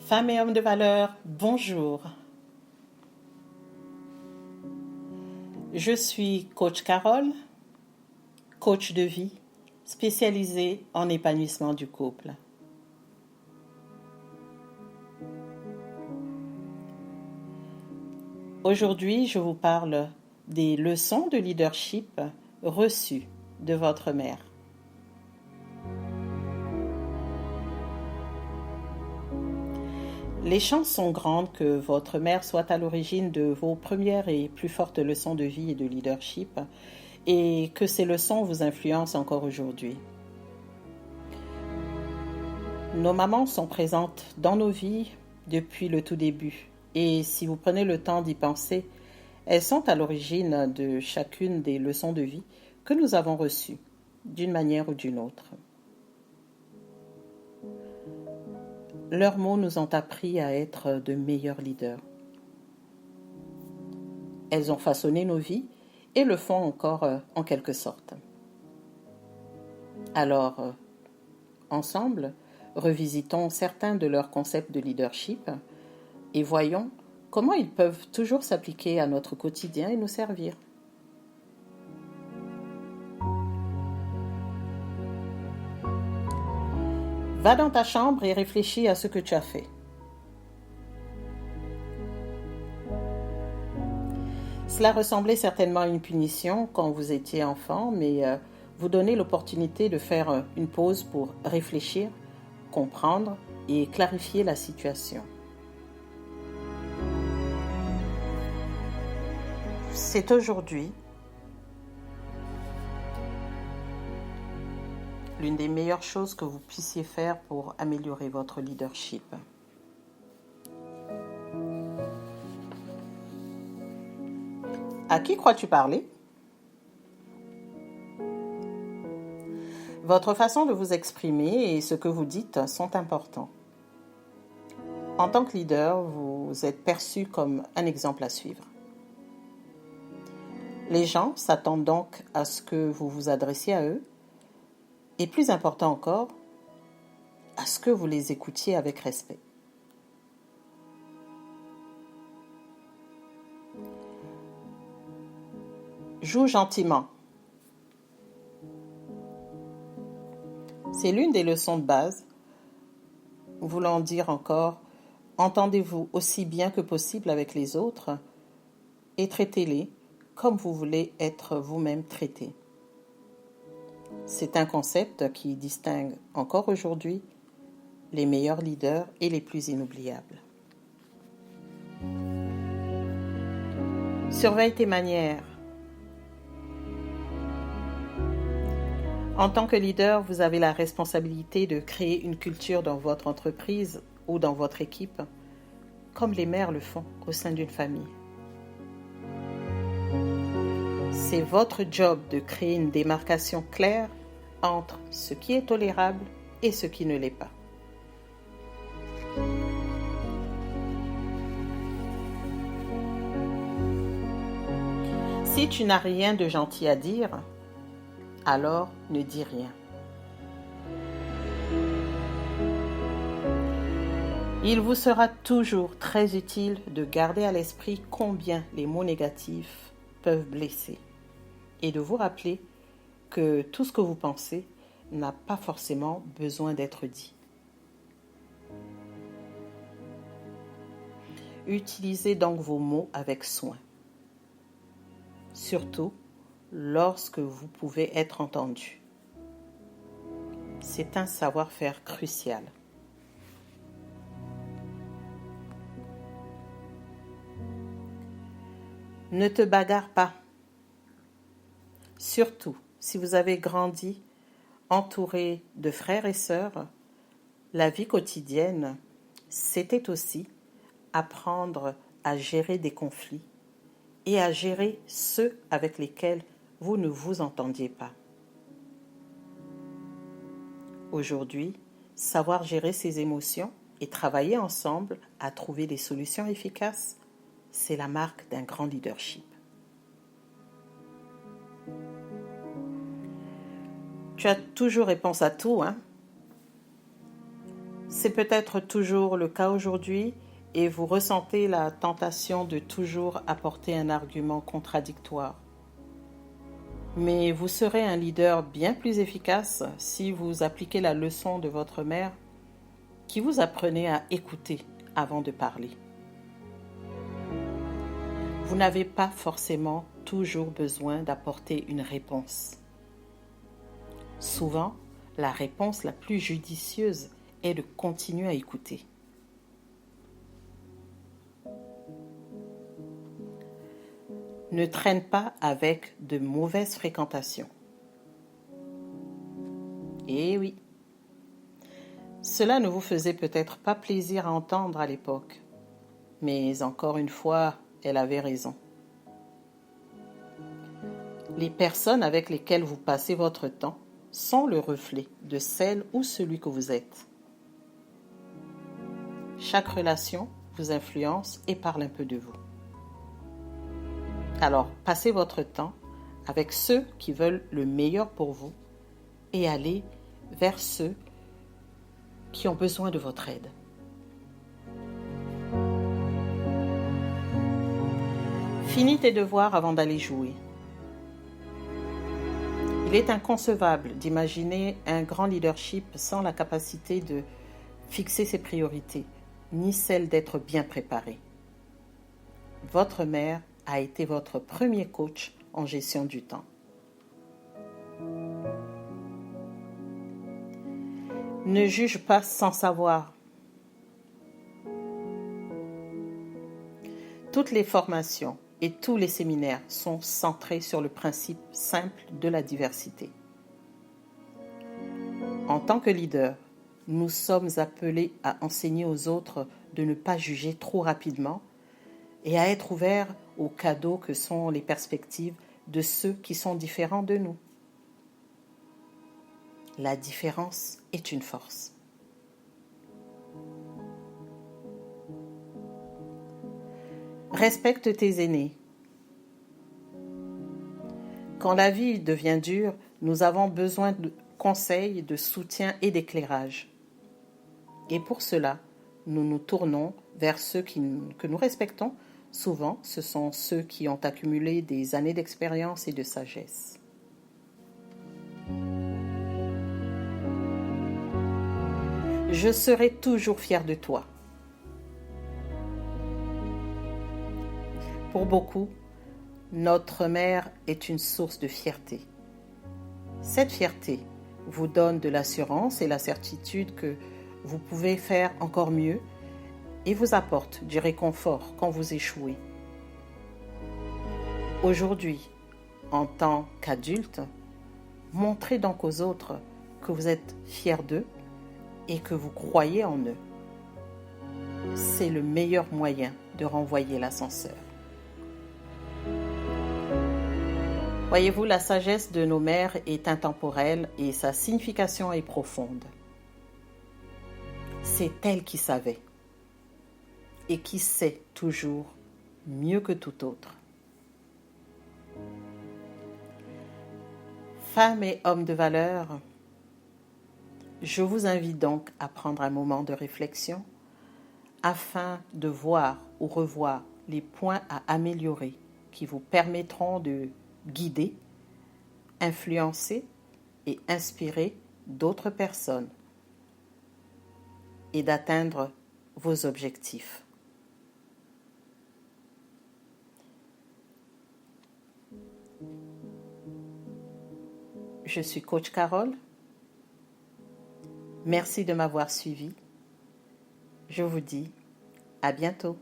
Femmes et hommes de valeur, bonjour. Je suis coach Carole, coach de vie, spécialisée en épanouissement du couple. Aujourd'hui, je vous parle des leçons de leadership reçues de votre mère. Les chances sont grandes que votre mère soit à l'origine de vos premières et plus fortes leçons de vie et de leadership et que ces leçons vous influencent encore aujourd'hui. Nos mamans sont présentes dans nos vies depuis le tout début et si vous prenez le temps d'y penser, elles sont à l'origine de chacune des leçons de vie que nous avons reçues, d'une manière ou d'une autre. Leurs mots nous ont appris à être de meilleurs leaders. Elles ont façonné nos vies et le font encore en quelque sorte. Alors, ensemble, revisitons certains de leurs concepts de leadership et voyons comment ils peuvent toujours s'appliquer à notre quotidien et nous servir. Va dans ta chambre et réfléchis à ce que tu as fait. Cela ressemblait certainement à une punition quand vous étiez enfant, mais vous donnez l'opportunité de faire une pause pour réfléchir, comprendre et clarifier la situation. C'est aujourd'hui l'une des meilleures choses que vous puissiez faire pour améliorer votre leadership. À qui crois-tu parler? Votre façon de vous exprimer et ce que vous dites sont importants. En tant que leader, vous êtes perçu comme un exemple à suivre. Les gens s'attendent donc à ce que vous vous adressiez à eux et plus important encore, à ce que vous les écoutiez avec respect. Joue gentiment. C'est l'une des leçons de base. Voulant dire encore, entendez-vous aussi bien que possible avec les autres et traitez-les comme vous voulez être vous-même traité. C'est un concept qui distingue encore aujourd'hui les meilleurs leaders et les plus inoubliables. Surveille tes manières. En tant que leader, vous avez la responsabilité de créer une culture dans votre entreprise ou dans votre équipe, comme les mères le font au sein d'une famille. C'est votre job de créer une démarcation claire entre ce qui est tolérable et ce qui ne l'est pas. Si tu n'as rien de gentil à dire, alors ne dis rien. Il vous sera toujours très utile de garder à l'esprit combien les mots négatifs peuvent blesser et de vous rappeler que tout ce que vous pensez n'a pas forcément besoin d'être dit. Utilisez donc vos mots avec soin, surtout lorsque vous pouvez être entendu. C'est un savoir-faire crucial. Ne te bagarre pas. Surtout si vous avez grandi entouré de frères et sœurs, la vie quotidienne, c'était aussi apprendre à gérer des conflits et à gérer ceux avec lesquels vous ne vous entendiez pas. Aujourd'hui, savoir gérer ses émotions et travailler ensemble à trouver des solutions efficaces, c'est la marque d'un grand leadership. Tu as toujours réponse à tout, hein? C'est peut-être toujours le cas aujourd'hui et vous ressentez la tentation de toujours apporter un argument contradictoire. Mais vous serez un leader bien plus efficace si vous appliquez la leçon de votre mère qui vous apprenait à écouter avant de parler. Vous n'avez pas forcément toujours besoin d'apporter une réponse. Souvent, la réponse la plus judicieuse est de continuer à écouter. Ne traîne pas avec de mauvaises fréquentations. Eh oui, cela ne vous faisait peut-être pas plaisir à entendre à l'époque, mais encore une fois, elle avait raison. Les personnes avec lesquelles vous passez votre temps sont le reflet de celle ou celui que vous êtes. Chaque relation vous influence et parle un peu de vous. Alors, passez votre temps avec ceux qui veulent le meilleur pour vous et allez vers ceux qui ont besoin de votre aide. Finis tes devoirs avant d'aller jouer. Il est inconcevable d'imaginer un grand leadership sans la capacité de fixer ses priorités, ni celle d'être bien préparé. Votre mère a été votre premier coach en gestion du temps. Ne juge pas sans savoir. Toutes les formations et tous les séminaires sont centrés sur le principe simple de la diversité. En tant que leader, nous sommes appelés à enseigner aux autres de ne pas juger trop rapidement et à être ouverts aux cadeaux que sont les perspectives de ceux qui sont différents de nous. La différence est une force. Respecte tes aînés. Quand la vie devient dure, nous avons besoin de conseils, de soutien et d'éclairage. Et pour cela, nous nous tournons vers ceux que nous respectons. Souvent, ce sont ceux qui ont accumulé des années d'expérience et de sagesse. Je serai toujours fière de toi. Pour beaucoup, notre mère est une source de fierté. Cette fierté vous donne de l'assurance et la certitude que vous pouvez faire encore mieux et vous apporte du réconfort quand vous échouez. Aujourd'hui, en tant qu'adulte, montrez donc aux autres que vous êtes fiers d'eux et que vous croyez en eux. C'est le meilleur moyen de renvoyer l'ascenseur. Voyez-vous, la sagesse de nos mères est intemporelle et sa signification est profonde. C'est elle qui savait et qui sait toujours mieux que tout autre. Femmes et hommes de valeur, je vous invite donc à prendre un moment de réflexion afin de voir ou revoir les points à améliorer qui vous permettront de guider, influencer et inspirer d'autres personnes et d'atteindre vos objectifs. Je suis Coach Carole. Merci de m'avoir suivi. Je vous dis à bientôt.